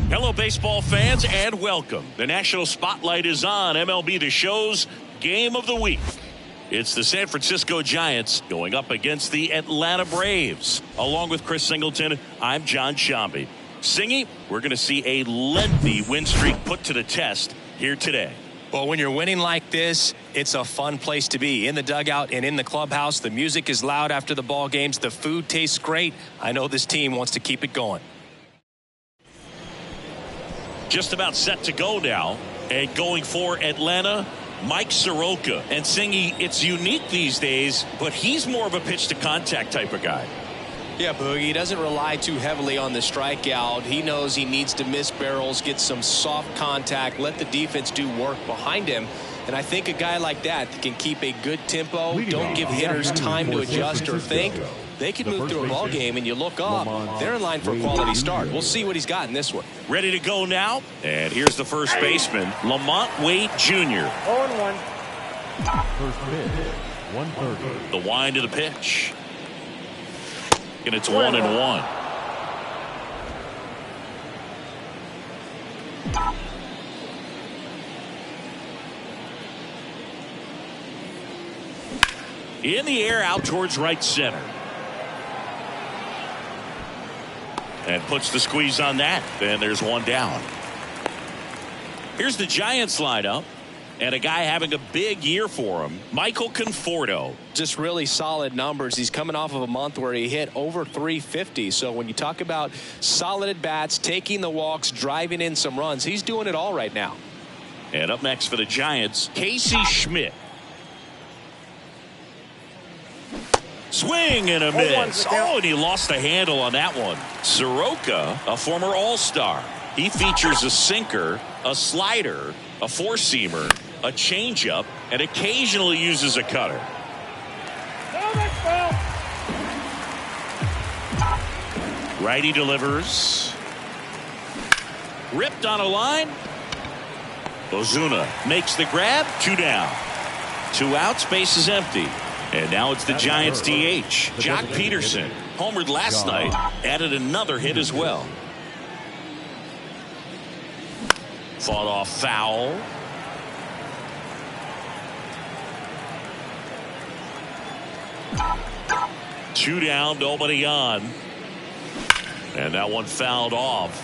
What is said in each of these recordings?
Hello, baseball fans, and welcome. The national spotlight is on MLB The Show's Game of the Week. It's the San Francisco Giants going up against the Atlanta Braves. Along with Chris Singleton, I'm John Sciambi. Singy, we're going to see a lengthy win streak put to the test here today. Well, when you're winning like this, it's a fun place to be. In the dugout and in the clubhouse, the music is loud after the ball games. The food tastes great. I know this team wants to keep it going. Just about set to go now, and going for Atlanta, Mike Soroka. And Singy, it's unique these days, but he's more of a pitch to contact type of guy. Yeah, Boogie, he doesn't rely too heavily on the strikeout. He knows he needs to miss barrels, get some soft contact, let the defense do work behind him. And I think a guy like that can keep a good tempo, don't give hitters time to adjust or think. They can move through a ball game, and you look up, they're in line for a quality start. We'll see what he's got in this one. Ready to go now, and here's the first baseman, Lamont Wade Jr. 0-1. First pitch, 130. The wind of the pitch. And it's 1-1. In the air, out towards right center. And puts the squeeze on that. And there's one down. Here's the Giants lineup. And a guy having a big year for him, Michael Conforto. Just really solid numbers. He's coming off of a month where he hit over 350. So when you talk about solid at bats, taking the walks, driving in some runs, he's doing it all right now. And up next for the Giants, Casey Schmidt. Swing and a miss. Oh, and he lost the handle on that one. Soroka, a former All-Star. He features a sinker, a slider, a four-seamer, a changeup, and occasionally uses a cutter. Righty delivers. Ripped on a line. Ozuna makes the grab. 2 down. 2 outs. Base is empty. And now it's the Giants DH, Jock Peterson. Homered last night, added another hit as well. Fought off foul. Two down, nobody on. And that one fouled off.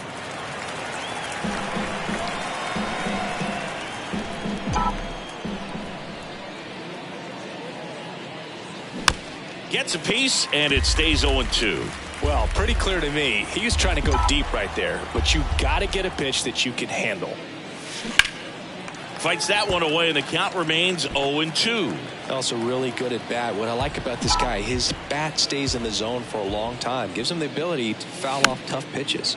Gets a piece, and it stays 0-2. Well, pretty clear to me. He was trying to go deep right there, but you got to get a pitch that you can handle. Fights that one away, and the count remains 0-2. Also really good at bat. What I like about this guy, his bat stays in the zone for a long time. Gives him the ability to foul off tough pitches.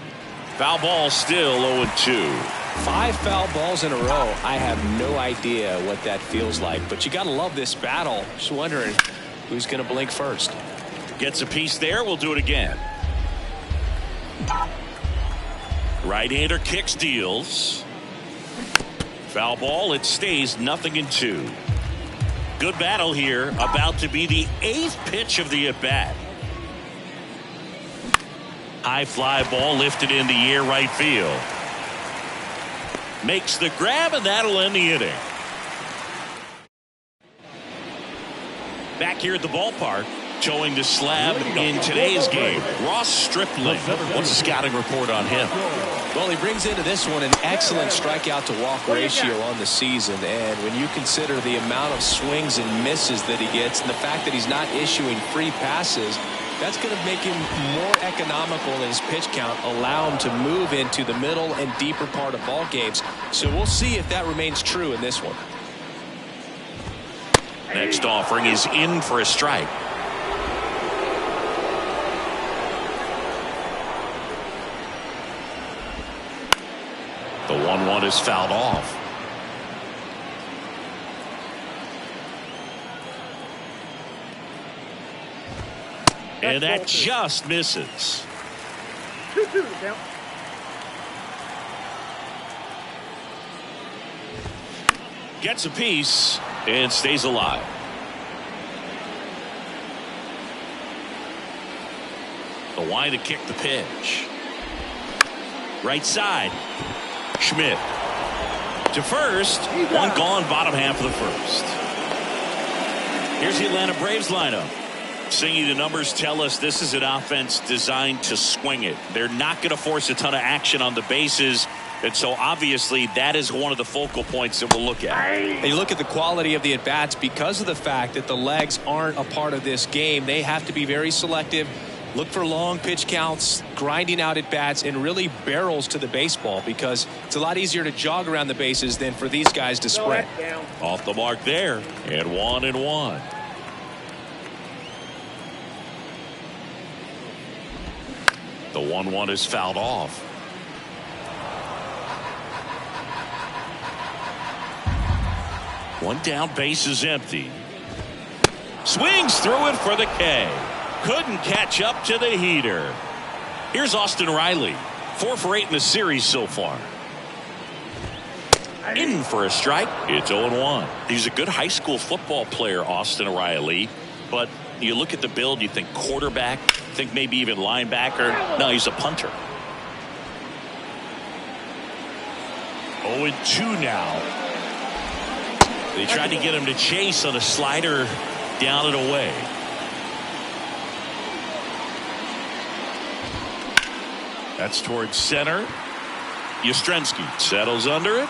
Foul ball still 0-2. 5 foul balls in a row. I have no idea what that feels like, but you got to love this battle. Just wondering who's going to blink first. Gets a piece there. We'll do it again. Right-hander kicks, deals. Foul ball. It stays 0-2. Good battle here. About to be the 8th pitch of the at-bat. High fly ball lifted in the air, right field. Makes the grab, and that'll end the inning. Back here at the ballpark, showing the slab in today's game, Ross Stripling. What's the scouting report on him? Well, he brings into this one an excellent strikeout to walk ratio on the season, and when you consider the amount of swings and misses that he gets and the fact that he's not issuing free passes, that's going to make him more economical in his pitch count, allow him to move into the middle and deeper part of ball games. So we'll see if that remains true in this one. Next offering is in for a strike. The 1-1 is fouled off. And that just misses. Gets a piece and stays alive. The wind to kick the pitch. Right side. Schmidt to first. One gone, bottom half of the first. Here's the Atlanta Braves lineup. Singy, the numbers tell us this is an offense designed to swing it. They're not going to force a ton of action on the bases. And so obviously that is one of the focal points that we'll look at. And you look at the quality of the at-bats because of the fact that the legs aren't a part of this game. They have to be very selective. Look for long pitch counts, grinding out at-bats, and really barrels to the baseball because it's a lot easier to jog around the bases than for these guys to sprint. Off the mark there, and 1-1. The 1-1 is fouled off. One down, base is empty. Swings through it for the K. Couldn't catch up to the heater. Here's Austin Riley. 4 for 8 in the series so far. In for a strike. It's 0-1. He's a good high school football player, Austin Riley. But you look at the build, you think quarterback, think maybe even linebacker. No, he's a punter. 0-2 now. They tried to get him to chase on a slider down and away. That's towards center. Yastrzemski settles under it.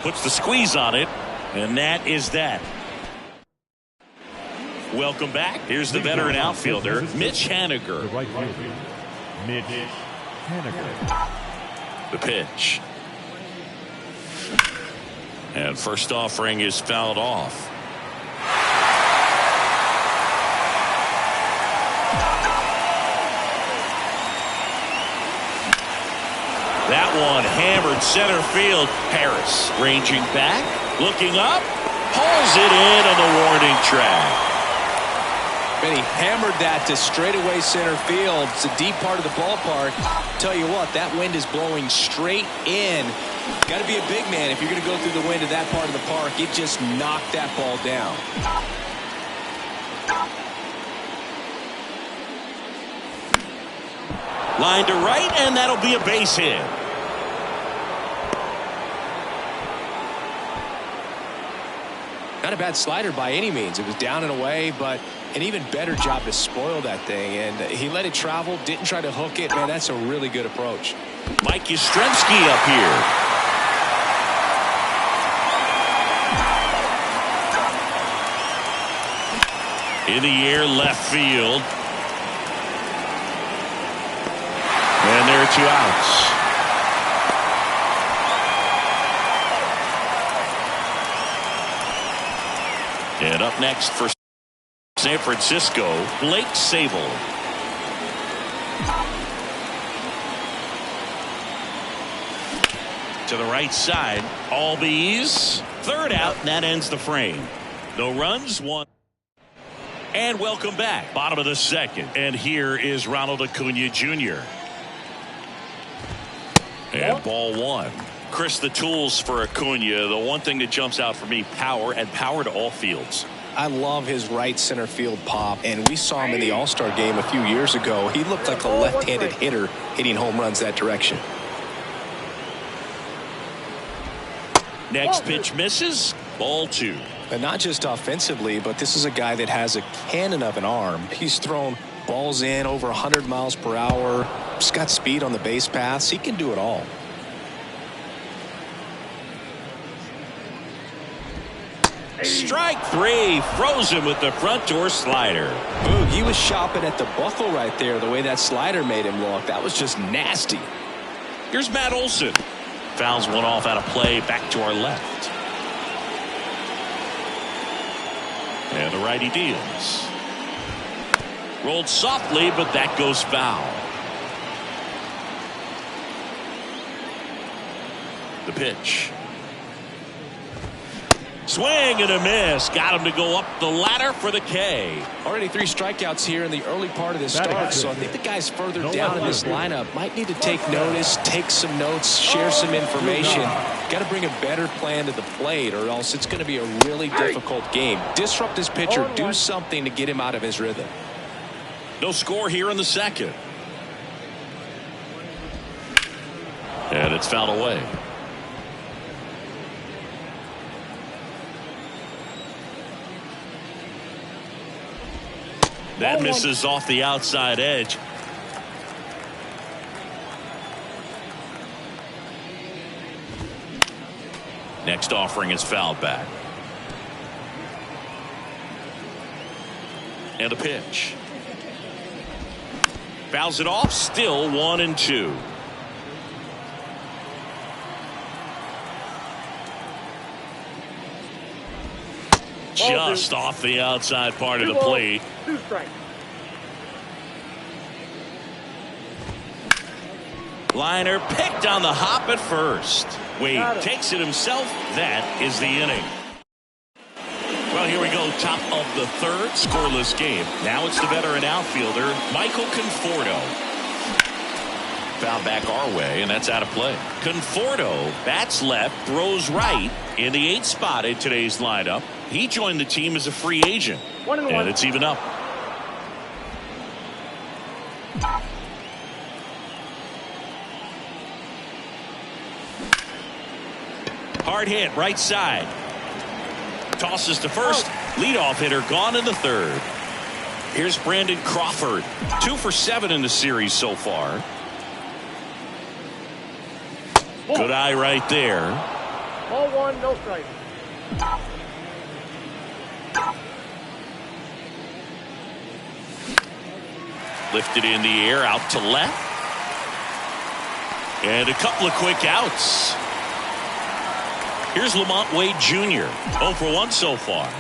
Puts the squeeze on it. And that is that. Welcome back. Here's the veteran outfielder, Mitch Haniger. The right fielder, Mitch Haniger. The pitch. And first offering is fouled off. That one hammered center field. Harris ranging back, looking up, pulls it in on the warning track. And he hammered that to straightaway center field. It's a deep part of the ballpark. Tell you what, that wind is blowing straight in. Got to be a big man if you're going to go through the wind of that part of the park. It just knocked that ball down. Line to right, and that'll be a base hit. Not a bad slider by any means. It was down and away, but an even better job to spoil that thing. And he let it travel, didn't try to hook it. Man, that's a really good approach. Mike Yastrzemski up here. In the air, left field. And there are 2 outs. And up next for San Francisco, Blake Sabol. To the right side, Albies. Third out, and that ends the frame. No runs, 1. And welcome back. Bottom of the second. And here is Ronald Acuna Jr. And ball 1. Chris, the tools for Acuna, the one thing that jumps out for me, power, and power to all fields. I love his right center field pop, and we saw him in the All-Star game a few years ago. He looked like a left-handed hitter hitting home runs that direction. Next pitch misses. Ball 2. And not just offensively, but this is a guy that has a cannon of an arm. He's thrown balls in over 100 miles per hour. He's got speed on the base paths. He can do it all. Strike 3. Frozen with the front door slider. Boog, he was shopping at the buckle right there, the way that slider made him look. That was just nasty. Here's Matt Olson. Fouls one off out of play, back to our left. And the righty deals. Rolled softly, but that goes foul. The pitch. Swing and a miss. Got him to go up the ladder for the K. Already 3 strikeouts here in the early part of this start, so I think the guys further down in this lineup might need to take notice, take some notes, share some information. Got to bring a better plan to the plate, or else it's going to be a really difficult game. Disrupt this pitcher, do something to get him out of his rhythm. No score here in the second. And it's fouled away. That misses off the outside edge. Next offering is fouled back. And a pitch. Fouls it off. Still 1-2. Just off the outside part of the plate. 2 strikes. Liner picked on the hop at first. Wade takes it himself. That is the inning. Well, here we go. Top of the third. Scoreless game. Now it's the veteran outfielder, Michael Conforto. Foul back our way, and that's out of play. Conforto bats left, throws right in the 8th spot in today's lineup. He joined the team as a free agent. 1-1. And it's even up. Hard hit, right side. Tosses to first. Leadoff hitter gone in the third. Here's Brandon Crawford. 2 for 7 in the series so far. Good eye right there. Ball 1, no strike. Lifted in the air, out to left. And a couple of quick outs. Here's Lamont Wade Jr. 0 for 1 so far.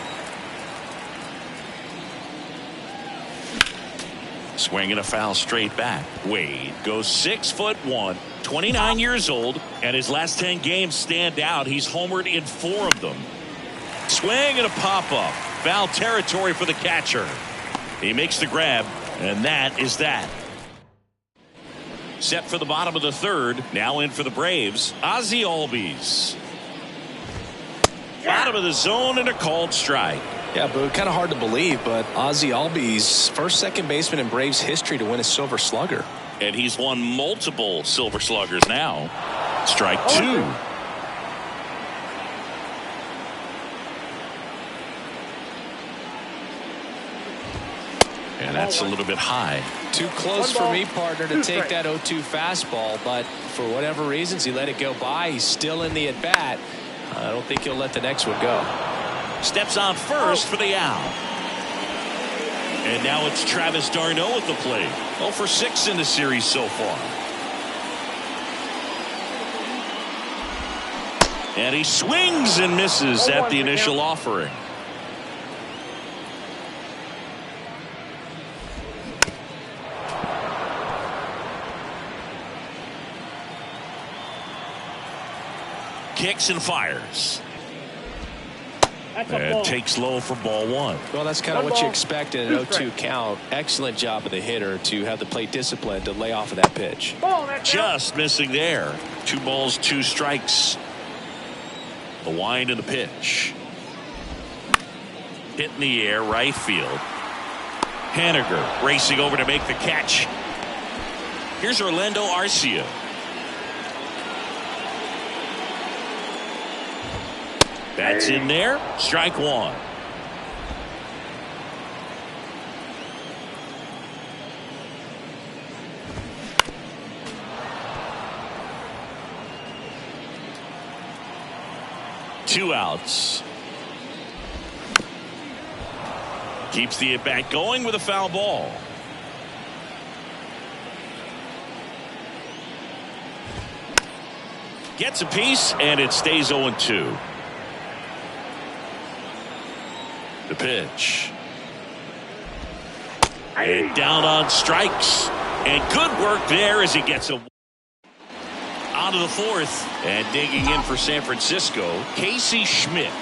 Swinging a foul straight back. Wade goes 6'1", 29 years old, and his last 10 games stand out. He's homered in 4 of them. Swing and a pop-up. Foul territory for the catcher. He makes the grab, and that is that. Set for the bottom of the third. Now in for the Braves, Ozzie Albies. Bottom of the zone and a called strike. Yeah, but kind of hard to believe, but Ozzie Albies, first second baseman in Braves history to win a Silver Slugger. and he's won multiple Silver Sluggers now. Strike two. And that's a little bit high. Too close for me, partner, to take that 0-2 fastball, but for whatever reasons, he let it go by. He's still in the at-bat. I don't think he'll let the next one go. Steps on first for the out. And now it's Travis d'Arnaud at the plate. 0 for 6 in the series so far. And he swings and misses at the initial offering. Kicks and fires. And takes low for ball one. Well, that's kind of what you expect in an 0-2 count. Excellent job of the hitter to have the plate discipline to lay off of that pitch. Just missing there. 2 balls, 2 strikes. The wind and the pitch. Hit in the air, right field. Haniger racing over to make the catch. Here's Orlando Arcia. That's in there. Strike one. Two outs. Keeps the at-bat going with a foul ball. Gets a piece, and it stays 0-2. The pitch. And down on strikes. And good work there as he gets a out of the fourth. And digging in for San Francisco, Casey Schmidt.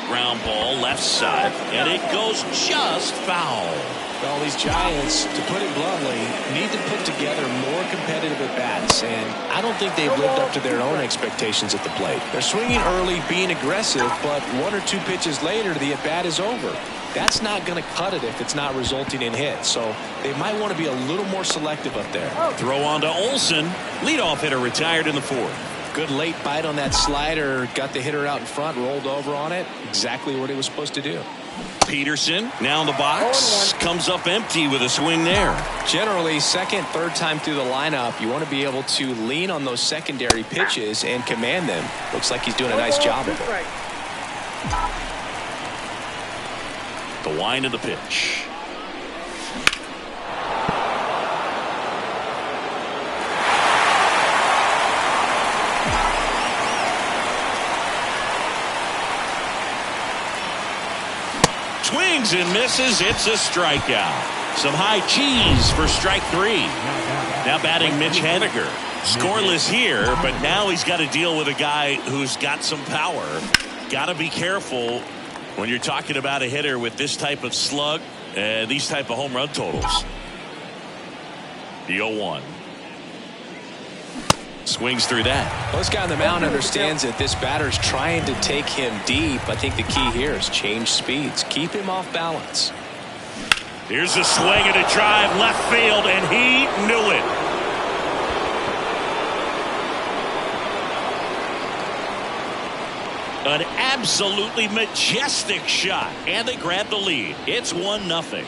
Ground ball left side. And it goes just foul. Well, these Giants, to put it bluntly, need to put together more competitive at-bats, and I don't think they've lived up to their own expectations at the plate. They're swinging early, being aggressive, but 1 or 2 pitches later, the at-bat is over. That's not going to cut it if it's not resulting in hits, so they might want to be a little more selective up there. Throw on to Olsen. Leadoff hitter retired in the fourth. Good late bite on that slider, got the hitter out in front, rolled over on it. Exactly what he was supposed to do. Peterson now in the box, comes up empty with a swing there. Generally, second, third time through the lineup, you want to be able to lean on those secondary pitches and command them. Looks like he's doing a nice job of it. The wind of the pitch. Swings and misses. It's a strikeout. Some high cheese for strike 3. Now batting Mitch Haniger. Scoreless here, but now he's got to deal with a guy who's got some power. Got to be careful when you're talking about a hitter with this type of slug and these type of home run totals. The 0-1. Swings through that. Well, this guy on the mound understands that this batter's trying to take him deep. I think the key here is change speeds. Keep him off balance. Here's a swing and a drive left field, and he knew it. An absolutely majestic shot, and they grab the lead. It's 1-0.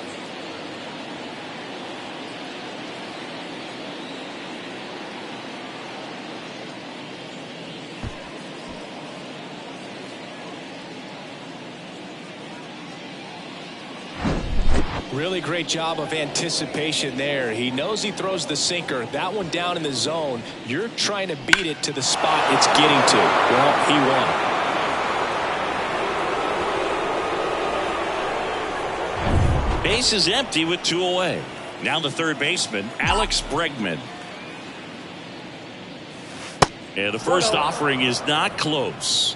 Really great job of anticipation there. He knows he throws the sinker. That one down in the zone. You're trying to beat it to the spot it's getting to. Well, he won. Base is empty with 2 away. Now the third baseman, Alex Bregman. And the first offering is not close.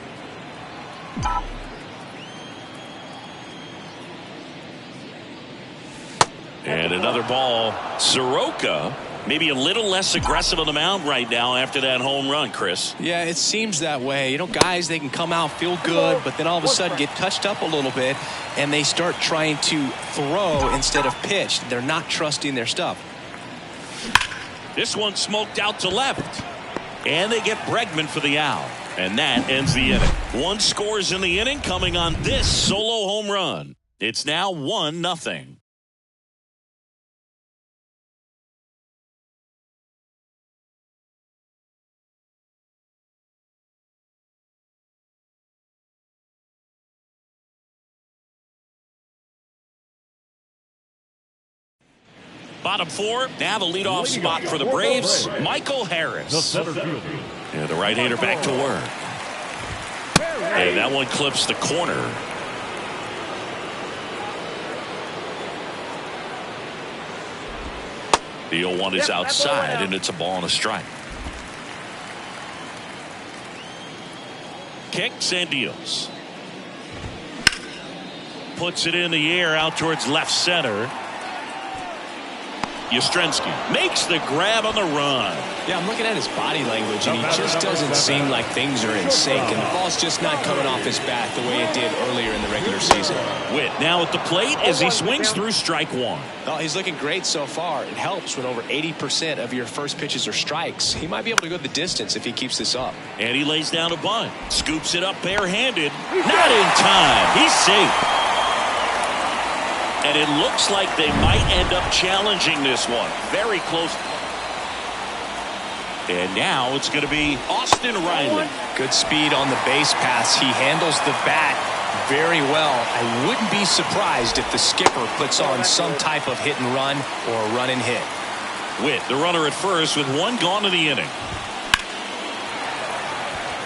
And another ball. Soroka Maybe a little less aggressive on the mound right now after that home run, Chris. Yeah, it seems that way. You know, guys, they can come out, feel good, but then all of a sudden get touched up a little bit, and they start trying to throw instead of pitch. They're not trusting their stuff. This one smoked out to left. And they get Bregman for the out. And that ends the inning. One scores in the inning coming on this solo home run. It's now 1-0. Bottom four, now the leadoff spot for the Braves, Michael Harris. The center fielder. Yeah, the right-hander back to work. And that one clips the corner. The 0-1 is outside, and it's a ball and a strike. Kicks and deals. Puts it in the air out towards left center. Yastrzemski makes the grab on the run. Yeah, I'm looking at his body language, and he just doesn't seem like things are in sync, and the ball's just not coming off his bat the way it did earlier in the regular season. Witt now at the plate as he swings through strike one. Well, he's looking great so far. It helps when over 80% of your first pitches are strikes. He might be able to go the distance if he keeps this up. And he lays down a bunt. Scoops it up barehanded. Not in time. He's safe. And it looks like they might end up challenging this one. Very close. And now it's going to be Austin Riley. Good speed on the base pass. He handles the bat very well. I wouldn't be surprised if the skipper puts on some type of hit and run or a run and hit. Witt, the runner at first with one gone in the inning.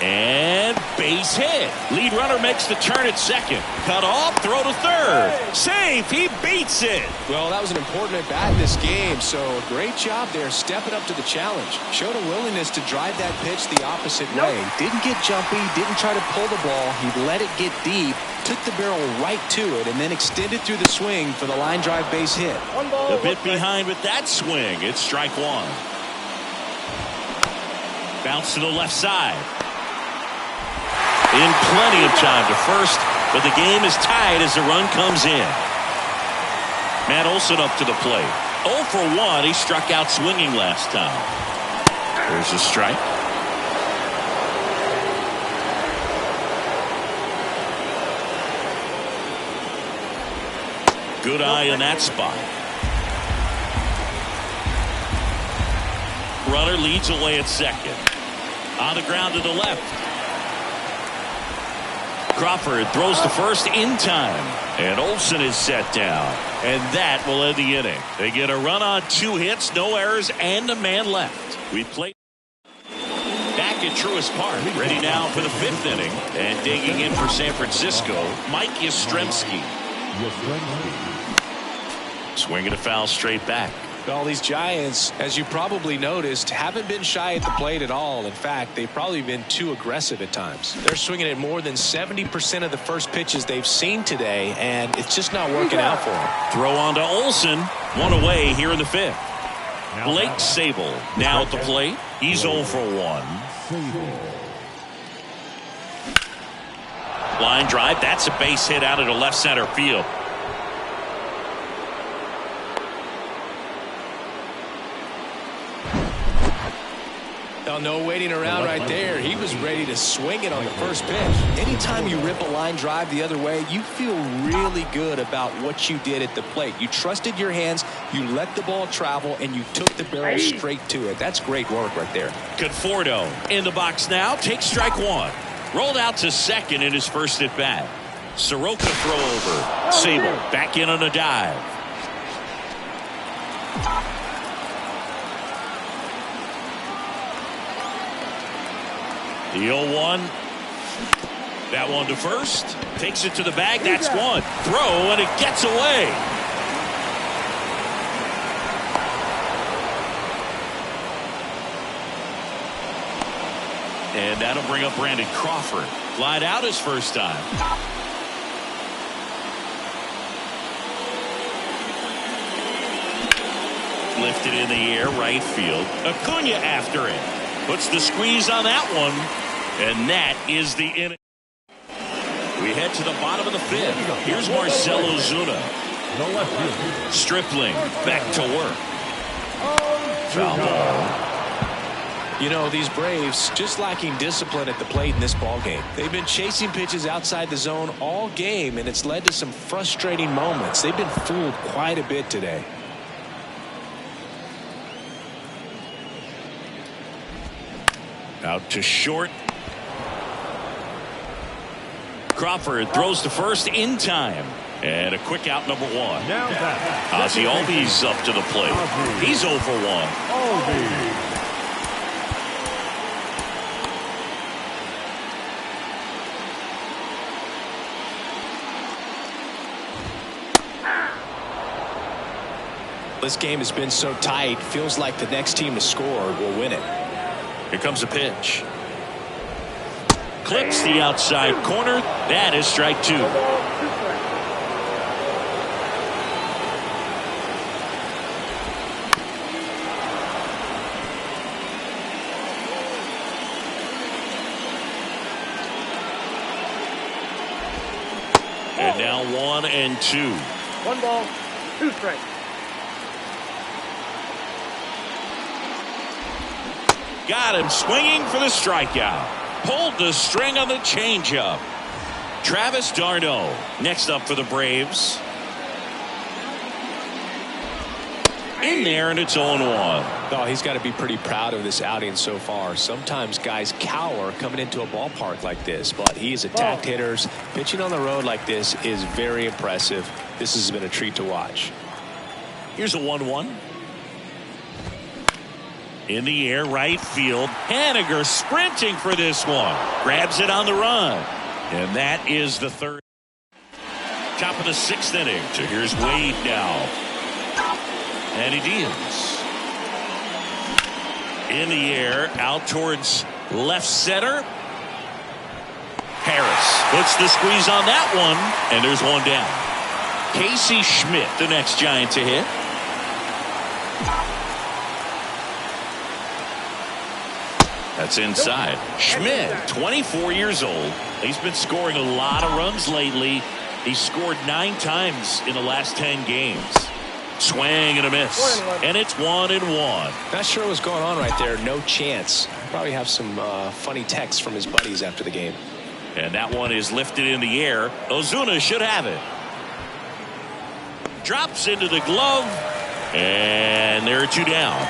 And base hit. Lead runner makes the turn at second. Cut off, throw to third. Safe, he beats it. Well, that was an important at bat in this game, so great job there stepping up to the challenge. Showed a willingness to drive that pitch the opposite way. Didn't get jumpy, didn't try to pull the ball. He let it get deep, took the barrel right to it, and then extended through the swing for the line drive base hit. A bit behind with that swing. It's strike one. Bounce to the left side. In plenty of time to first, but the game is tied as the run comes in. Matt Olson up to the plate. 0 for 1. He struck out swinging last time. There's a strike. Good eye in that spot. Runner leads away at second. On the ground to the left. Crawford throws to first in time. And Olson is set down. And that will end the inning. They get a run on 2 hits, no errors, and a man left. We play back at Truist Park. Ready now for the 5th inning. And digging in for San Francisco, Mike Yastrzemski. Swinging a foul straight back. Well, these Giants, as you probably noticed, haven't been shy at the plate at all. In fact, they've probably been too aggressive at times. They're swinging at more than 70% of the first pitches they've seen today, and it's just not working out for them. Throw on to Olson. One away here in the 5th. Blake Sabol now at the plate. He's 0 for 1. Line drive. That's a base hit out of the left center field. No waiting around right there. He was ready to swing it on the first pitch. Anytime you rip a line drive the other way, you feel really good about what you did at the plate. You trusted your hands, you let the ball travel, and you took the barrel straight to it. That's great work right there. Conforto in the box now. Takes strike one. Rolled out to second in his first at bat. Soroka throw over. Sabol back in on a dive. The 0-1. That one to first. Takes it to the bag. That's one. Throw, and it gets away. And that'll bring up Brandon Crawford. Flied out his first time. lifted in the air, right field. Acuna after it. Puts the squeeze on that one. And that is the inning. We head to the bottom of the fifth. Here's Marcell Ozuna. Stripling back to work. Foul ball. You know, these Braves just lacking discipline at the plate in this ball game. They've been chasing pitches outside the zone all game, and it's led to some frustrating moments. They've been fooled quite a bit today. Out to short. Crawford throws to first in time. And a quick out, number one. Ozzie Albies up to the plate. He's 0 for 1. This game has been so tight, feels like the next team to score will win it. Here comes a pitch. Clips the outside corner. That is strike 2. And now 1 and 2. 1 ball, 2 strikes. Got him swinging for the strikeout. Pulled the string on the changeup. Travis d'Arnaud next up for the Braves. In there, and it's 0-1. Oh, he's got to be pretty proud of this outing so far. Sometimes guys cower coming into a ballpark like this, but he's attacked hitters. Pitching on the road like this is very impressive. This has been a treat to watch. Here's a 1-1. In the air, right field. Haniger sprinting for this one. Grabs it on the run. And that is the third. Top of the 6th inning. So here's Wade now. And he deals. In the air, out towards left center. Harris puts the squeeze on that one. And there's one down. Casey Schmidt, the next Giant to hit. That's inside. Schmidt, 24 years old. He's been scoring a lot of runs lately. He scored 9 times in the last 10 games. Swing and a miss. And it's 1-1. Not sure what's going on right there. No chance. Probably have some funny texts from his buddies after the game. And that one is lifted in the air. Ozuna should have it. Drops into the glove. And there are 2 down.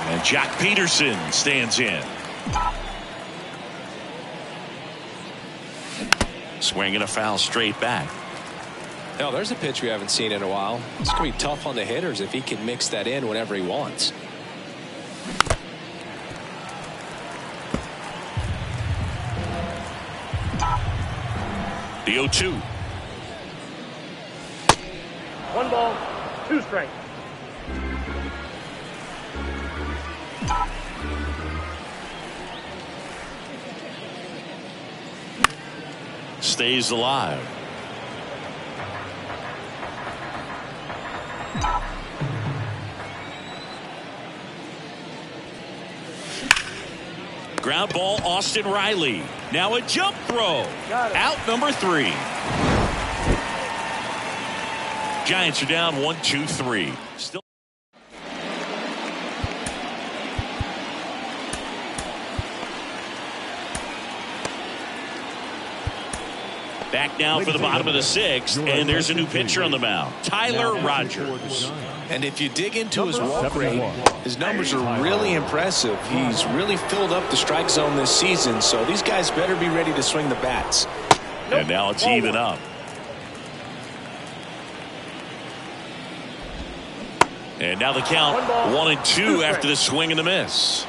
And Jock Peterson stands in. Swinging a foul straight back. No, there's a pitch we haven't seen in a while. It's going to be tough on the hitters if he can mix that in whenever he wants. The 0-2. 1 ball, 2 strikes. Stays alive. Ground ball, Austin Riley. Now a jump throw. Out number 3. Giants are down 1-2-3. Still. Back now for the bottom of the 6th, and there's a new pitcher on the mound, Tyler Rogers. And if you dig into his walk rate, his numbers are really impressive. He's really filled up the strike zone this season, so these guys better be ready to swing the bats. And now it's even up. And now the count 1-2 after the swing and the miss.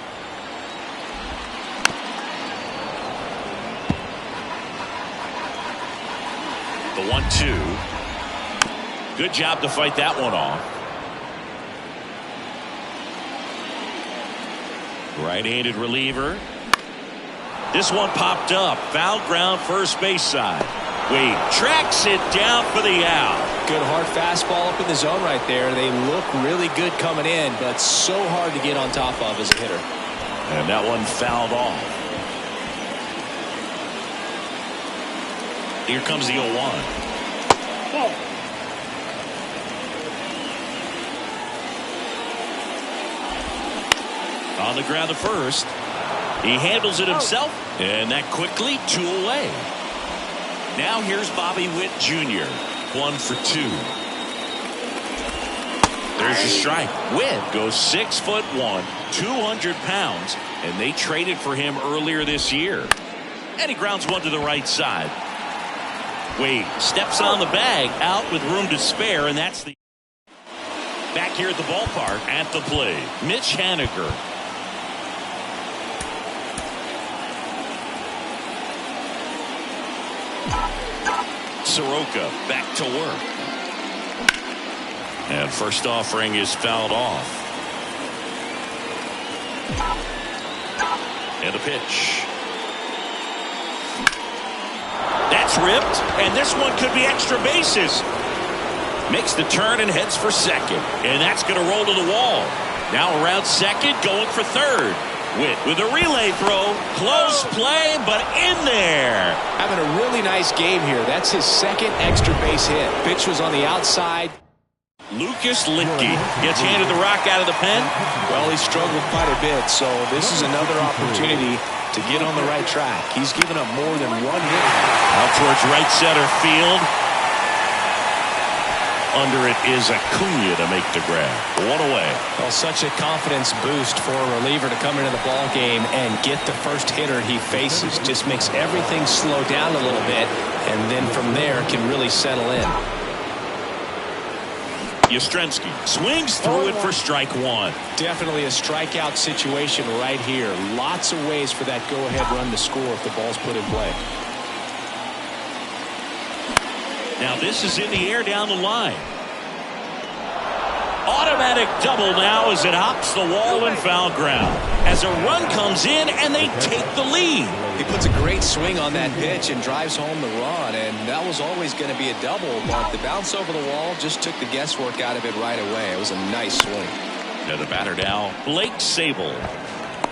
The 1-2. Good job to fight that one off. Right-handed reliever. This one popped up. Foul ground, first base side. Wade tracks it down for the out. Good hard fastball up in the zone right there. They look really good coming in, but so hard to get on top of as a hitter. And that one fouled off. Here comes the 0-1. Ball. On the ground at first. He handles it himself, and that quickly 2 away. Now here's Bobby Witt Jr. 1 for 2. There's a strike. Witt goes 6'1", 200 pounds, and they traded for him earlier this year. And he grounds one to the right side. Wade steps on the bag, out with room to spare, and that's the back here at the ballpark at the plate. Mitch Haniger. Soroka back to work. And first offering is fouled off. And a pitch. That's ripped, and this one could be extra bases. Makes the turn and heads for second. And that's going to roll to the wall. Now around second, going for third. Witt with a relay throw. Close play, but in there. Having a really nice game here. That's his second extra base hit. Pitch was on the outside. Lucas Litke gets handed the rock out of the pen. Well, he struggled quite a bit, so this is another opportunity to get on the right track. He's given up more than 1 hit. Out towards right center field. Under it is Acuna to make the grab. 1 away. Well, such a confidence boost for a reliever to come into the ball game and get the first hitter he faces. Just makes everything slow down a little bit, and then from there can really settle in. Yastrzemski swings through it for strike 1. Definitely a strikeout situation right here. Lots of ways for that go-ahead run to score if the ball's put in play. Now this is in the air down the line. Automatic double now as it hops the wall and foul ground. As a run comes in and they take the lead. He puts a great swing on that pitch and drives home the run, and that was always going to be a double, but the bounce over the wall just took the guesswork out of it right away. It was a nice swing. Now the batter now, Blake Sabol.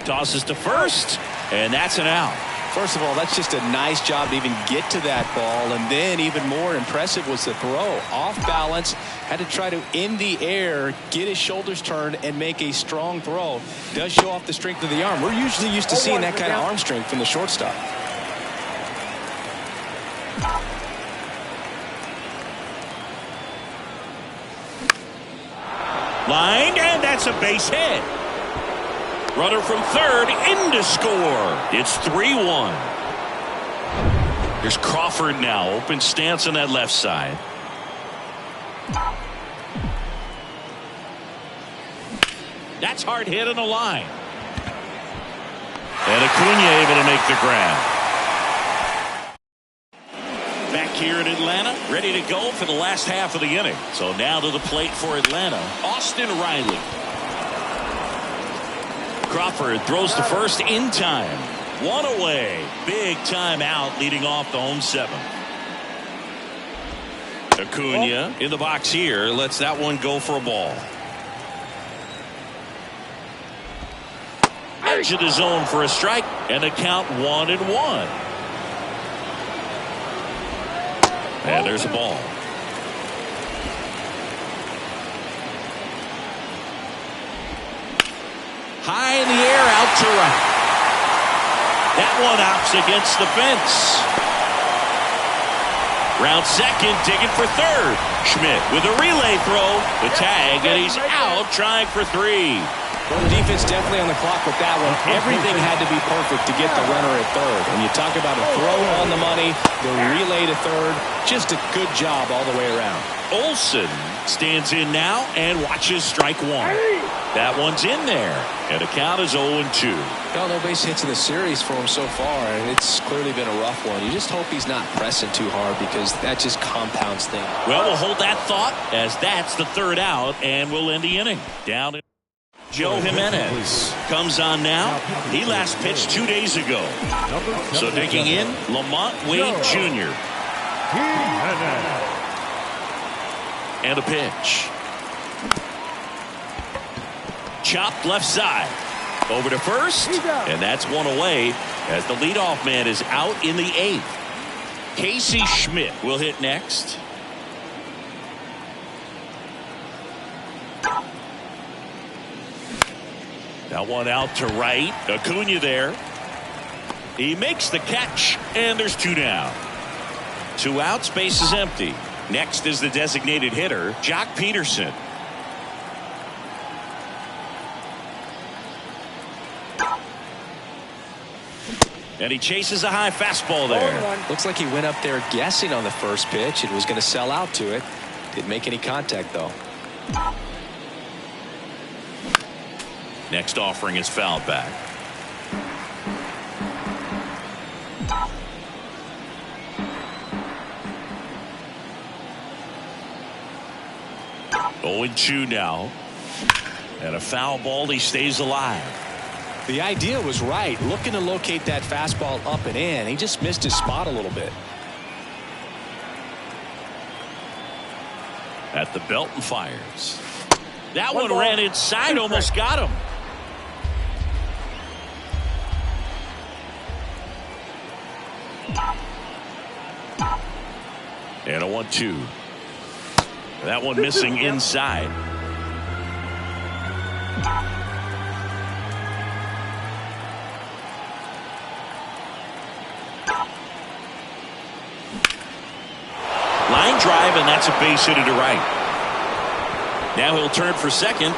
Tosses to first, and that's an out. First of all, that's just a nice job to even get to that ball, and then even more impressive was the throw. Off balance, had to try to, in the air, get his shoulders turned and make a strong throw. Does show off the strength of the arm. We're usually used to seeing that kind of arm strength from the shortstop. Lined, and that's a base hit. Runner from third in to score. It's 3-1. Here's Crawford now. Open stance on that left side. That's hard hit on the line. And Acuna able to make the grab. Back here in Atlanta, ready to go for the last half of the inning. So now to the plate for Atlanta, Austin Riley. Crawford throws to first in time. 1 away. Big time out leading off the home 7th. Acuna in the box here. Lets that one go for a ball. Edge of the zone for a strike. And a count 1-1. And there's a ball. High in the air, out to right. That one hops against the fence. Round second, digging for third. Schmidt with a relay throw. The tag, and he's out trying for 3. Well, the defense definitely on the clock with that one. Everything had to be perfect to get the runner at third. When you talk about a throw on the money, the relay to third, just a good job all the way around. Olsen stands in now and watches strike 1. That one's in there, and the count is 0-2. Well, no base hits in the series for him so far, and it's clearly been a rough one. You just hope he's not pressing too hard because that just compounds things. Well, we'll hold that thought as that's the third out, and we'll end the inning. Down in Joe Jimenez comes on now. He last pitched 2 days ago. So digging in, Lamont Wade Jr. Jimenez. And a pitch. Chopped left side. Over to first. And that's one away as the leadoff man is out in the 8th. Casey Schmidt will hit next. That one out to right. Acuna there. He makes the catch, and there's 2 down. 2 outs, base is empty. Next is the designated hitter, Joc Pederson. And he chases a high fastball there. Looks like he went up there guessing on the first pitch and was going to sell out to it. Didn't make any contact, though. Next offering is fouled back. Oh, 0-2 now. And a foul ball. He stays alive. The idea was right. Looking to locate that fastball up and in. He just missed his spot a little bit. At the belt and fires. That one ran inside. Almost got him. And a 1-2. That one missing inside. Line drive, and that's a base hit to right. Now he'll turn for second.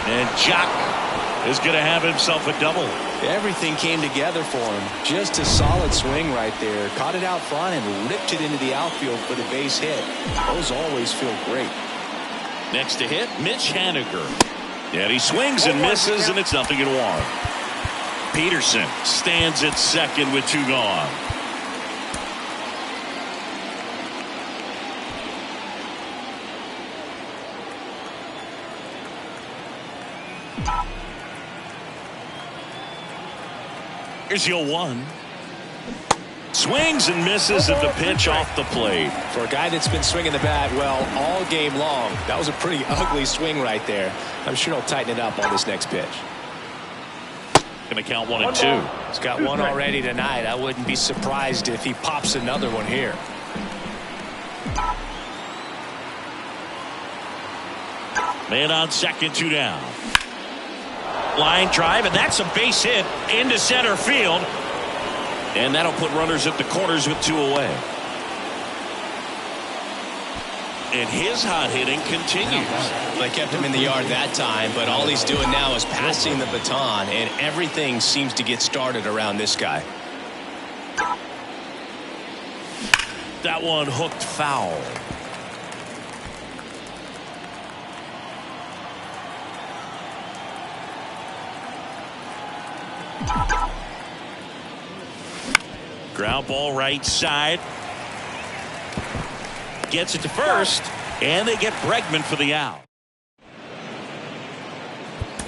And Joc is going to have himself a double. Everything came together for him. Just a solid swing right there. Caught it out front and ripped it into the outfield for the base hit. Those always feel great. Next to hit, Mitch Haniger. And he swings and misses, and it's 0-1. Pederson stands at second with 2 gone. Here's the 0-1. Swings and misses at the pitch off the plate. For a guy that's been swinging the bat, well, all game long, that was a pretty ugly swing right there. I'm sure he'll tighten it up on this next pitch. Going to count 1 and 2. He's got one already tonight. I wouldn't be surprised if he pops another one here. Man on second, 2 down. Line drive, and that's a base hit into center field. And that'll put runners at the corners with 2 away. And his hot hitting continues. They kept him in the yard that time, but all he's doing now is passing the baton, and everything seems to get started around this guy. That one hooked foul. Ground ball right side. Gets it to first, and they get Bregman for the out.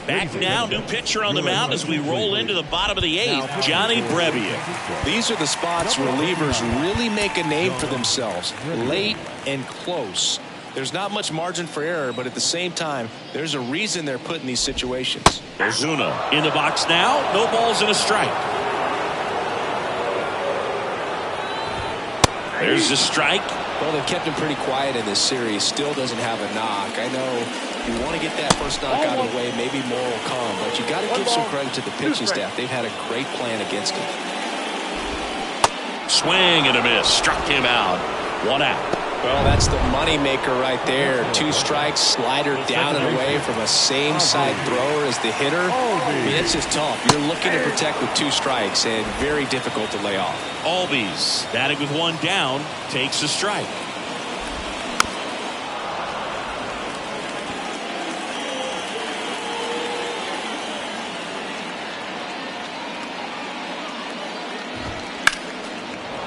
Back now, new pitcher on the mound as we roll into the bottom of the 8th, Johnny Brebbia. These are the spots relievers really make a name for themselves. Late and close. There's not much margin for error, but at the same time, there's a reason they're put in these situations. Ozuna in the box now. No balls and a strike. There's a strike. Well, they've kept him pretty quiet in this series. Still doesn't have a knock. I know you want to get that first knock out of the way. Maybe more will come, but you got to give some credit to the pitching staff. They've had a great plan against him. Swing and a miss. Struck him out. 1 out. Well, that's the moneymaker right there. 2 strikes, slider down and away from a same-side thrower as the hitter. I mean, it's just tough. You're looking to protect with 2 strikes and very difficult to lay off. Albies, batting with 1 down, takes a strike.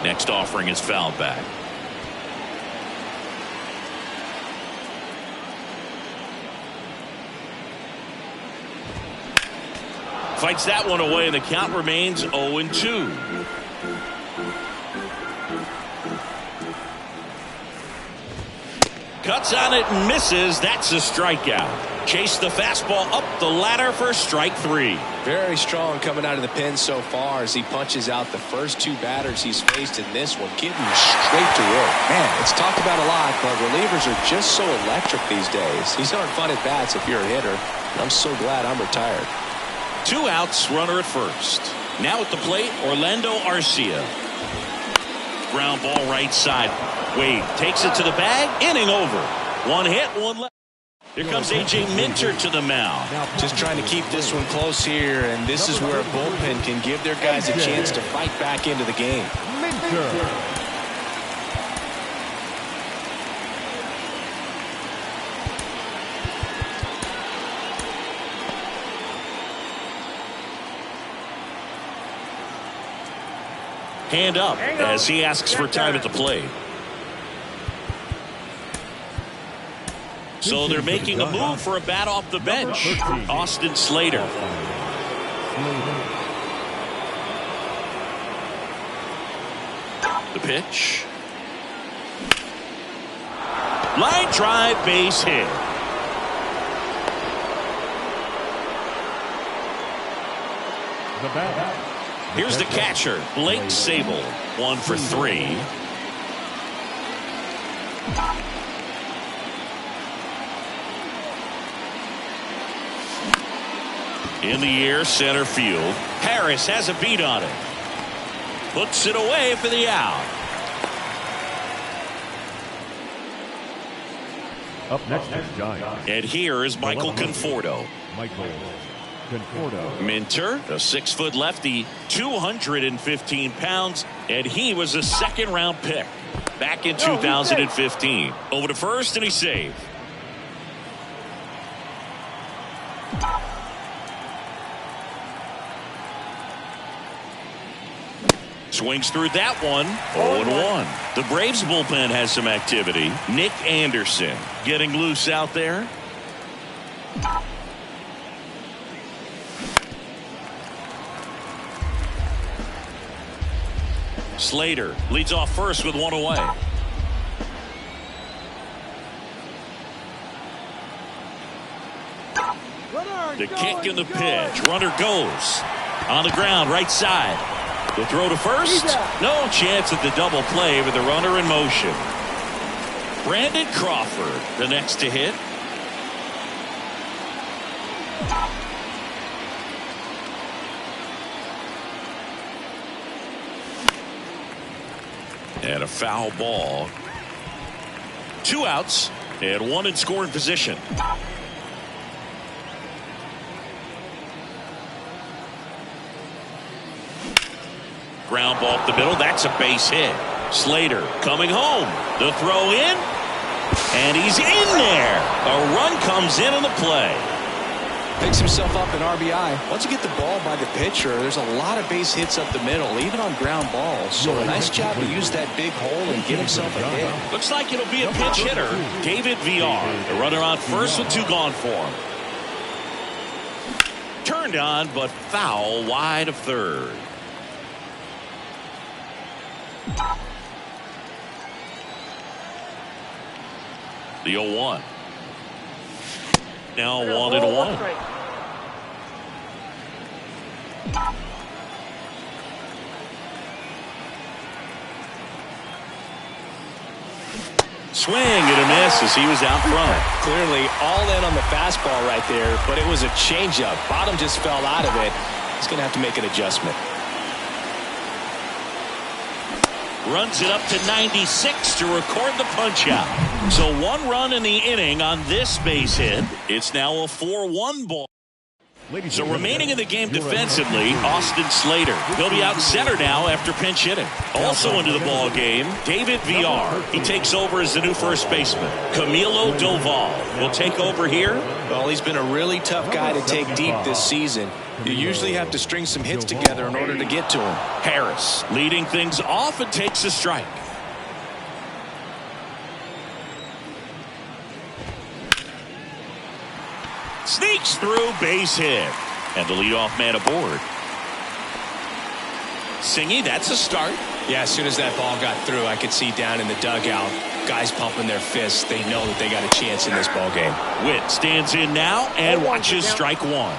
Next offering is fouled back. Fights that one away, and the count remains 0-2. Cuts on it and misses. That's a strikeout. Chase the fastball up the ladder for strike 3. Very strong coming out of the pen so far as he punches out the first 2 batters he's faced in this one, getting straight to work. Man, it's talked about a lot, but relievers are just so electric these days. These aren't fun at bats if you're a hitter. I'm so glad I'm retired. 2 outs, runner at first. Now at the plate, Orlando Arcia. Ground ball right side. Wade takes it to the bag. Inning over. 1 hit, 1 left. Here comes A.J. Minter to the mound. Just trying to keep this one close here, and this is where a bullpen can give their guys a chance to fight back into the game. Hand up as he asks for time at the plate. So they're making a move for a bat off the bench. Austin Slater. The pitch. Line drive, base hit. The bat. Here's the catcher, Blake Sabol. 1 for 3. In the air, center field. Harris has a beat on it. Puts it away for the out. Up next is Giants. And here is Michael Conforto. Michael Conforto. Minter, a 6-foot lefty, 215 pounds, and he was a second-round pick back in 2015. Over to first, and he's saved. Swings through that one. 0-1. The Braves bullpen has some activity. Nick Anderson getting loose out there. Slater leads off first with 1 away. The kick and the pitch. Runner goes on the ground, right side. The throw to first. No chance at the double play with the runner in motion. Brandon Crawford, the next to hit. And a foul ball. 2 outs and 1 in scoring position. Ground ball up the middle. That's a base hit. Slater coming home. The throw in. And he's in there. A run comes in on the play. Picks himself up an RBI. Once you get the ball by the pitcher, there's a lot of base hits up the middle, even on ground balls. So a nice job to use that big hole and get himself a hit. Looks like it'll be a pinch hitter. David Villar, the runner on first with 2 gone for him. Turned on, but foul wide of third. The 0-1. Now 1-1. Swing and a miss as he was out front. Clearly all in on the fastball right there, but it was a changeup. Bottom just fell out of it. He's going to have to make an adjustment. Runs it up to 96 to record the punch out. So 1 run in the inning on this base hit. It's now a 4-1 ball. So remaining in the game defensively, Austin Slater. He'll be out center now after pinch hitting. Also into the ball game, David Villar. He takes over as the new first baseman. Camilo Doval will take over here. Well, he's been a really tough guy to take deep this season. You usually have to string some hits together in order to get to him. Harris leading things off and takes a strike. Sneaks through, base hit. And the leadoff man aboard. Singy, that's a start. Yeah, as soon as that ball got through, I could see down in the dugout Guys pumping their fists. They know that they got a chance in this ball game. Witt stands in now and watches strike one.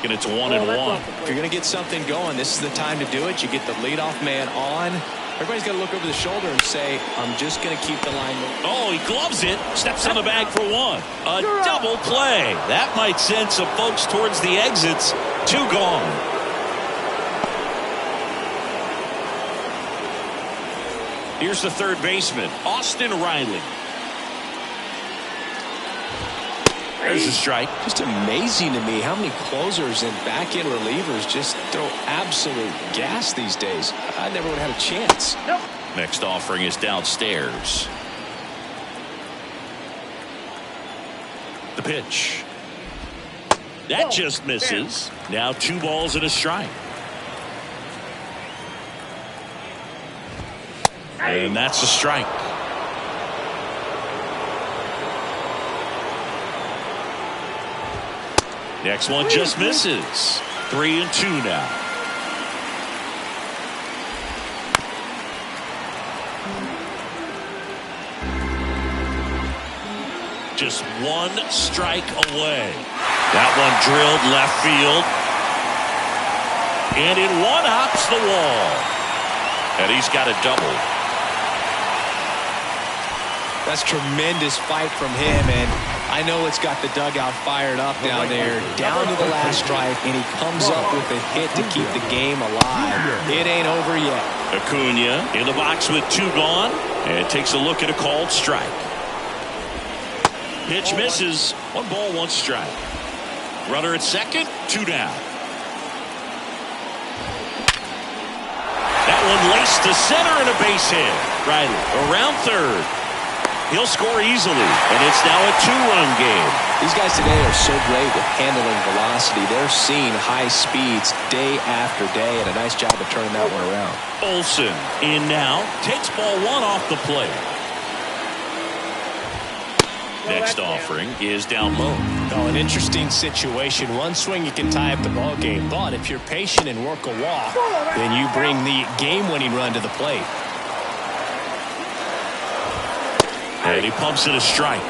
And it's 1-1. If you're going to get something going, this is the time to do it. You get the leadoff man on. Everybody's got to look over the shoulder and say, I'm just going to keep the line moving. Oh, he gloves it. Steps on the bag for one. A double play. That might send some folks towards the exits. 2 gone. Here's the third baseman, Austin Riley. There's a strike. Just amazing to me how many closers and back-end relievers just throw absolute gas these days. I never would have had a chance. Nope. Next offering is downstairs. The pitch. That just misses. Now 2 balls and a strike. And that's a strike. Next one just misses. 3-2 now. Just 1 strike away. That one drilled left field. And it one-hops the wall. And he's got a double. That's tremendous fight from him, and I know it's got the dugout fired up down there, down to the last strike, and he comes up with a hit to keep the game alive. It ain't over yet. Acuna in the box with 2 gone, and takes a look at a called strike. Pitch misses. 1 ball, 1 strike. Runner at second, 2 down. That one laced to center and a base hit. Riley around third. He'll score easily, and it's now a 2-run game. These guys today are so great with handling velocity. They're seeing high speeds day after day, and a nice job of turning that one around. Olsen in now, takes ball 1 off the plate. Next offering is down low. Oh, an interesting situation. 1 swing, you can tie up the ball game, but if you're patient and work a walk, then you bring the game-winning run to the plate. And he pumps it a strike.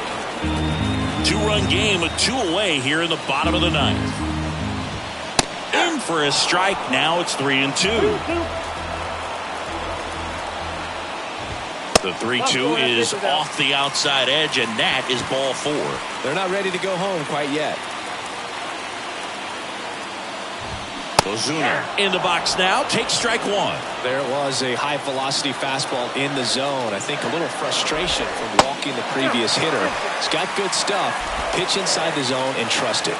2-run game with 2 away here in the bottom of the 9th. In for a strike. Now it's 3-2. The 3-2 is off the outside edge, and that is ball 4. They're not ready to go home quite yet. Ozuna in the box now, takes strike 1. There was a high velocity fastball in the zone. I think a little frustration from walking the previous hitter. He's got good stuff. Pitch inside the zone and trust it.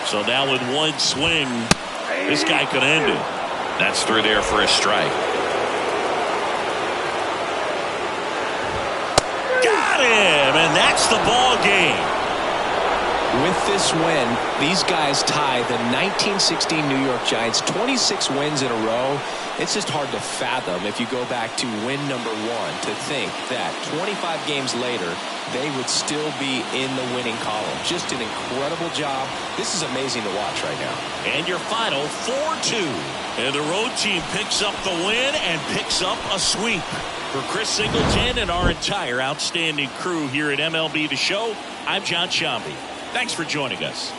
So now with 1 swing, this guy could end it. That's through there for a strike. Got him, and that's the ball game. With this win, these guys tie the 1916 New York Giants 26 wins in a row. It's just hard to fathom if you go back to win number 1 to think that 25 games later they would still be in the winning column. Just an incredible job. This is amazing to watch right now. And your final 4-2. And the road team picks up the win and picks up a sweep. For Chris Singleton and our entire outstanding crew here at MLB The Show, I'm John Sciambi. Thanks for joining us.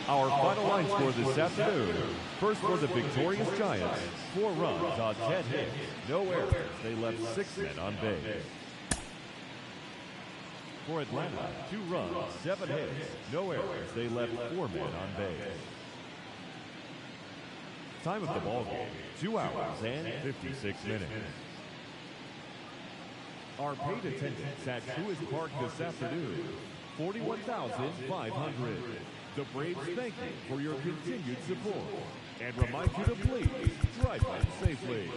Our final line score this afternoon. First for the victorious Giants, 4 runs on 10 hits, no errors. They left 6 men on base. For Atlanta, 2 runs, 7 hits, no errors. They left 4 men on base. Time of the ball game, 2 hours and 56 minutes. Our paid attendance at Truist Park this afternoon, 41,500. The Braves thank you for your continued support and remind you to please drive home safely.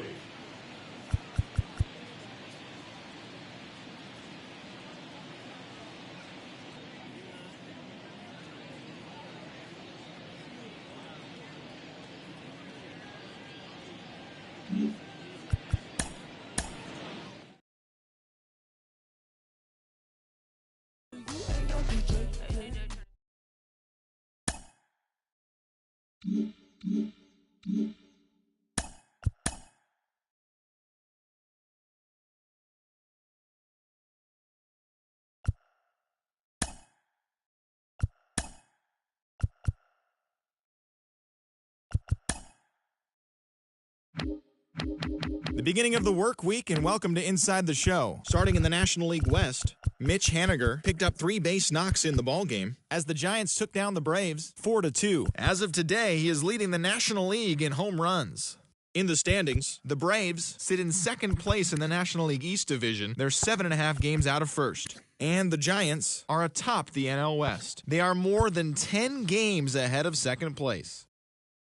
The beginning of the work week, and welcome to Inside the Show. Starting in the National League West, Mitch Haniger picked up 3 base knocks in the ballgame as the Giants took down the Braves 4-2. As of today, he is leading the National League in home runs. In the standings, the Braves sit in second place in the National League East Division. They're 7.5 games out of first. And the Giants are atop the NL West. They are more than 10 games ahead of second place.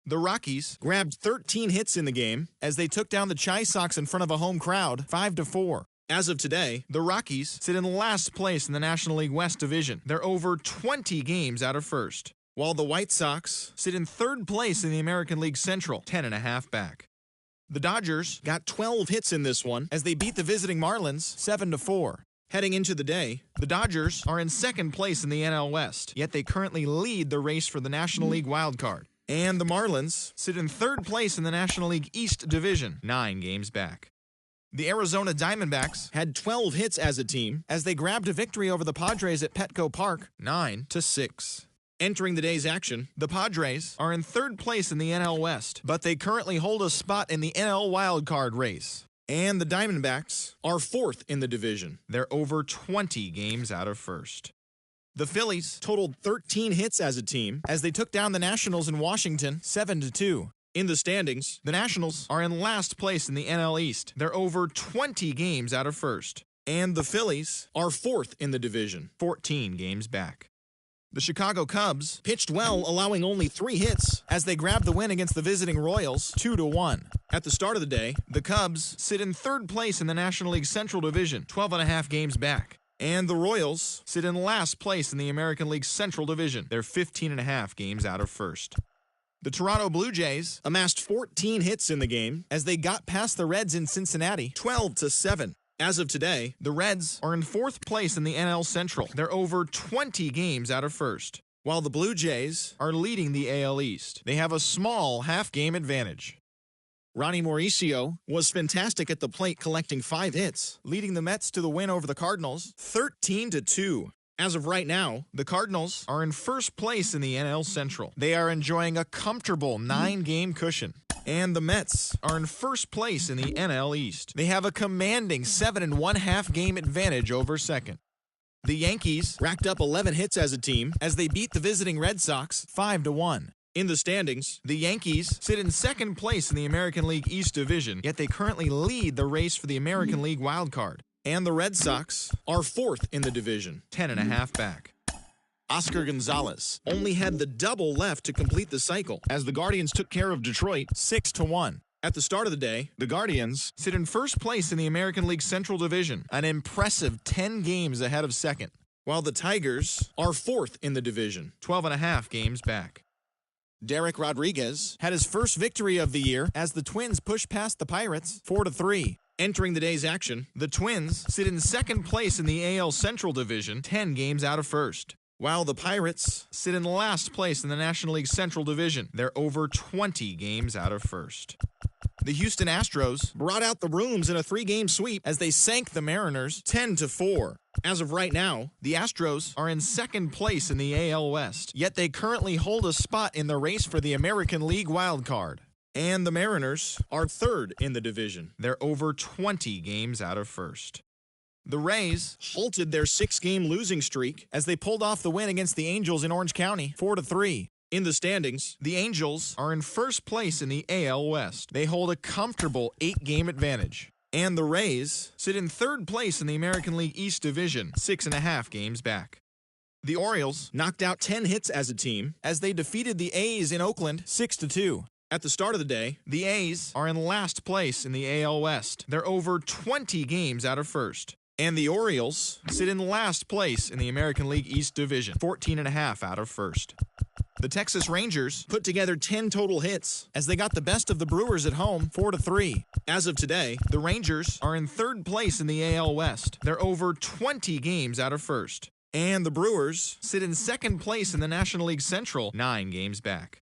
The Rockies grabbed 13 hits in the game as they took down the Chi Sox in front of a home crowd 5-4. As of today, the Rockies sit in last place in the National League West Division. They're over 20 games out of first, while the White Sox sit in third place in the American League Central, 10.5 back. The Dodgers got 12 hits in this one as they beat the visiting Marlins 7-4. Heading into the day, the Dodgers are in second place in the NL West, yet they currently lead the race for the National League wildcard. And the Marlins sit in third place in the National League East Division, 9 games back. The Arizona Diamondbacks had 12 hits as a team as they grabbed a victory over the Padres at Petco Park, 9-6. Entering the day's action, the Padres are in third place in the NL West, but they currently hold a spot in the NL wildcard race. And the Diamondbacks are fourth in the division. They're over 20 games out of first. The Phillies totaled 13 hits as a team as they took down the Nationals in Washington 7-2. In the standings, the Nationals are in last place in the NL East. They're over 20 games out of first. And the Phillies are fourth in the division, 14 games back. The Chicago Cubs pitched well, allowing only 3 hits as they grabbed the win against the visiting Royals 2-1. At the start of the day, the Cubs sit in third place in the National League Central Division, 12.5 games back. And the Royals sit in last place in the American League Central Division. They're 15.5 games out of first. The Toronto Blue Jays amassed 14 hits in the game as they got past the Reds in Cincinnati 12-7. As of today, the Reds are in fourth place in the NL Central. They're over 20 games out of first, while the Blue Jays are leading the AL East. They have a small half-game advantage. Ronnie Mauricio was fantastic at the plate, collecting 5 hits, leading the Mets to the win over the Cardinals 13-2. As of right now, the Cardinals are in first place in the NL Central. They are enjoying a comfortable 9-game cushion. And the Mets are in first place in the NL East. They have a commanding 7.5 game advantage over second. The Yankees racked up 11 hits as a team as they beat the visiting Red Sox 5-1. In the standings, the Yankees sit in second place in the American League East Division, yet they currently lead the race for the American League wildcard. And the Red Sox are fourth in the division, 10.5 back. Oscar Gonzalez only had the double left to complete the cycle as the Guardians took care of Detroit 6-1. At the start of the day, the Guardians sit in first place in the American League Central Division, an impressive 10 games ahead of second, while the Tigers are fourth in the division, 12.5 games back. Derek Rodriguez had his first victory of the year as the Twins pushed past the Pirates 4-3. Entering the day's action, the Twins sit in second place in the AL Central Division, 10 games out of first, while the Pirates sit in last place in the National League Central Division. They're over 20 games out of first. The Houston Astros brought out the brooms in a 3-game sweep as they sank the Mariners 10-4. As of right now, the Astros are in second place in the AL West, yet they currently hold a spot in the race for the American League wildcard. And the Mariners are third in the division. They're over 20 games out of first. The Rays halted their 6-game losing streak as they pulled off the win against the Angels in Orange County 4-3. In the standings, the Angels are in first place in the AL West. They hold a comfortable 8-game advantage. And the Rays sit in third place in the American League East Division, 6.5 games back. The Orioles knocked out 10 hits as a team as they defeated the A's in Oakland 6-2. At the start of the day, the A's are in last place in the AL West. They're over 20 games out of first. And the Orioles sit in last place in the American League East Division, 14.5 out of first. The Texas Rangers put together 10 total hits as they got the best of the Brewers at home, 4-3. As of today, the Rangers are in third place in the AL West. They're over 20 games out of first. And the Brewers sit in second place in the National League Central, 9 games back.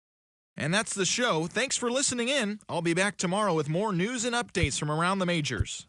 And that's the show. Thanks for listening in. I'll be back tomorrow with more news and updates from around the majors.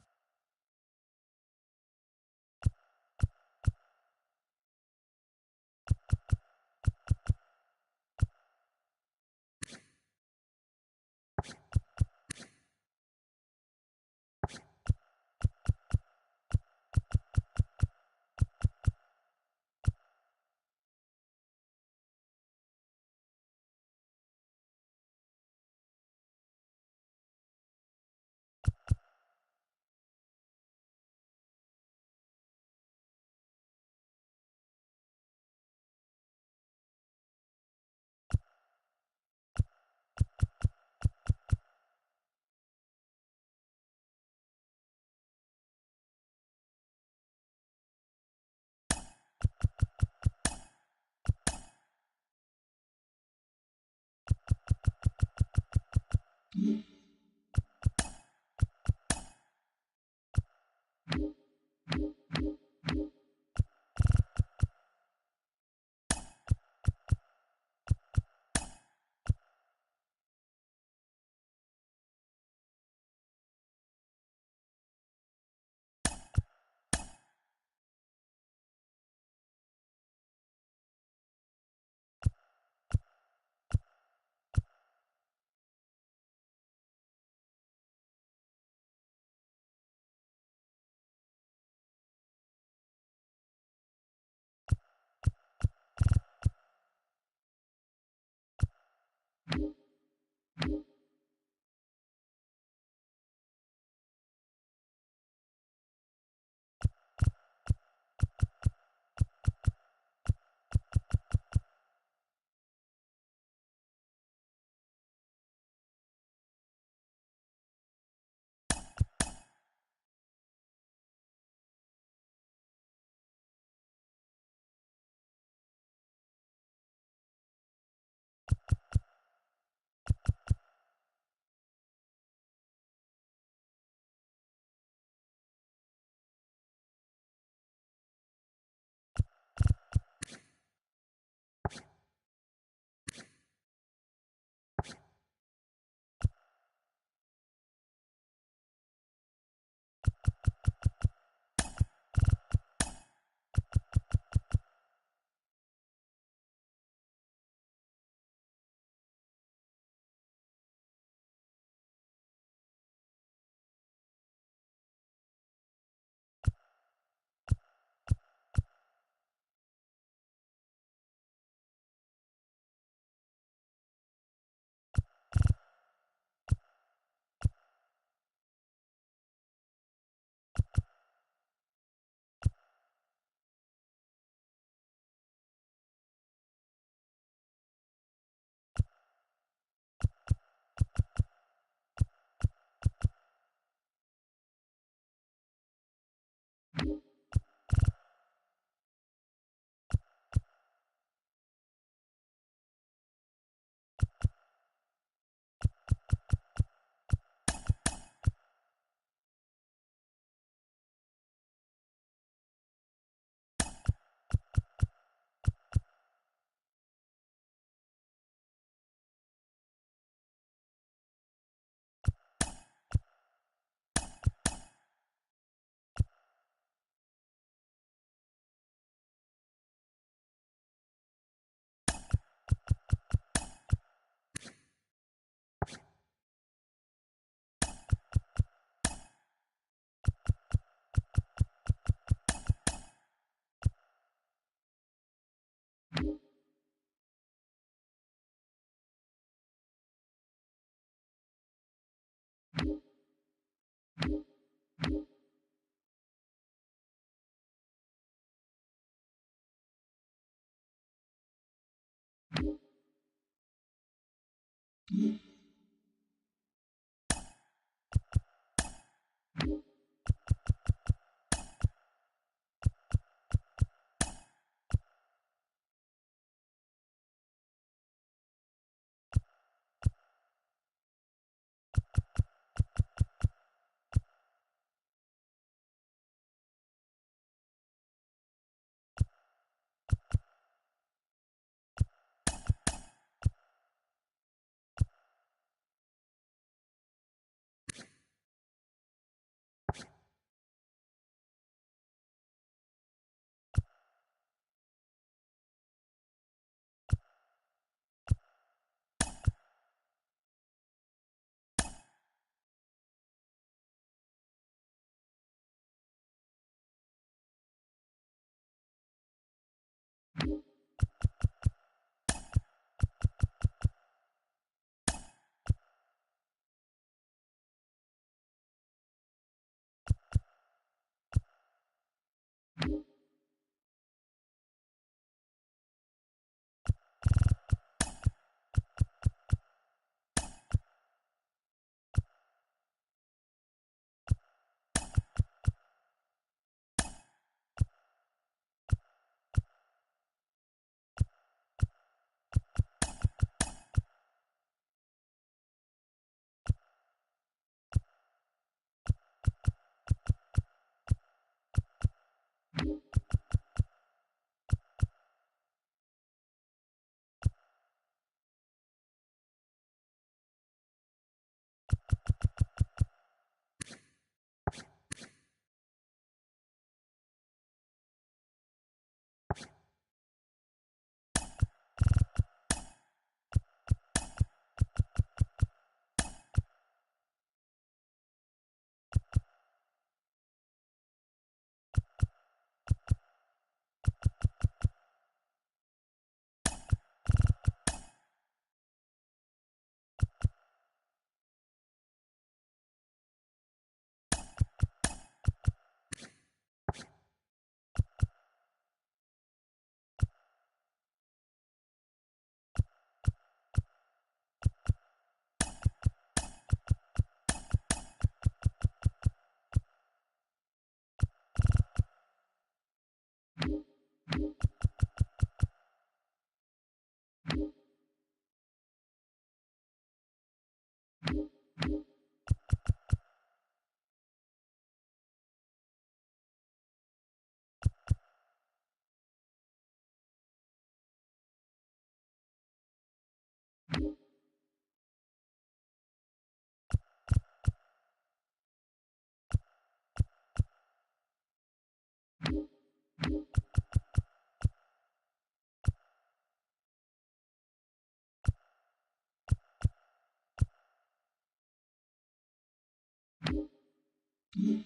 Mm-hmm.